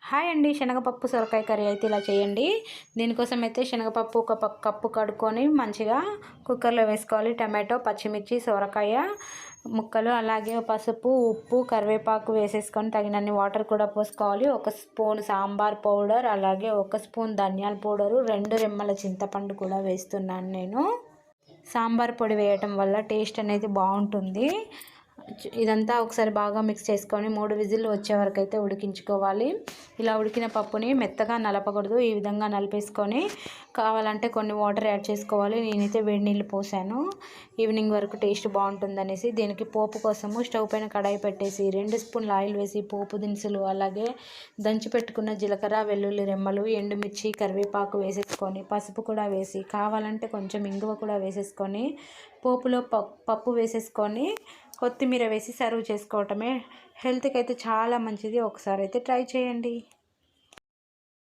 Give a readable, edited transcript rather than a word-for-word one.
Hi అండి. శనగపప్పు సొరకాయ కర్రీ అయితే ఇలా చేయండి. దీనికోసం అయితే శనగపప్పు ఒక కప్పు కడుక్కొని మంచిగా కుక్కర్లో వేసుకోవాలి. టమాటో, పచ్చిమిర్చి, సొరకాయ ముక్కలు, అలాగే పసుపు, ఉప్పు, కరివేపాకు వేసేసుకొని తగినన్ని వాటర్ కూడా పోసుకోవాలి. 1 స్పూన్ సాంబార్ పౌడర్, అలాగే 1 స్పూన్ ధనియాల పౌడరు, 2 రెమ్మల చింతపండు కూడా వేస్తున్నాను నేను. సాంబార్ పొడి వేయటం వల్ల టేస్ట్ అనేది బాగుంటుంది. ఇదంతా ఒకసారి బాగా మిక్స్ చేసుకొని 3 విజిల్లు వచ్చే వరకు అయితే ఉడికించుకోవాలి. ఇలా ఉడికిన పప్పుని మెత్తగా నలపకూడదు. ఈ విధంగా నలిపేసుకొని కావాలంటే కొన్ని వాటర్ యాడ్ చేసుకోవాలి. నేనైతే వేడి నీళ్ళు పోసాను. ఈవినింగ్ వరకు టేస్ట్ బాగుంటుందనేసి. దీనికి పోపు కోసము స్టవ్ పైన కడాయి పెట్టేసి 2 స్పూన్ల ఆయిల్ వేసి పోపు దినుసులు, అలాగే దంచి పెట్టుకున్న జీలకర్ర, వెల్లుల్లి రెమ్మలు, ఎండుమిర్చి, కరివేపాకు వేసేసుకొని పసుపు కూడా వేసి కావాలంటే కొంచెం ఇంగువ కూడా వేసేసుకొని పోపులో పప్పు వేసేసుకొని కొత్తిమీర వేసి సర్వ్ చేసుకోవటమే. హెల్త్కి అయితే చాలా మంచిది. ఒకసారి అయితే ట్రై చేయండి.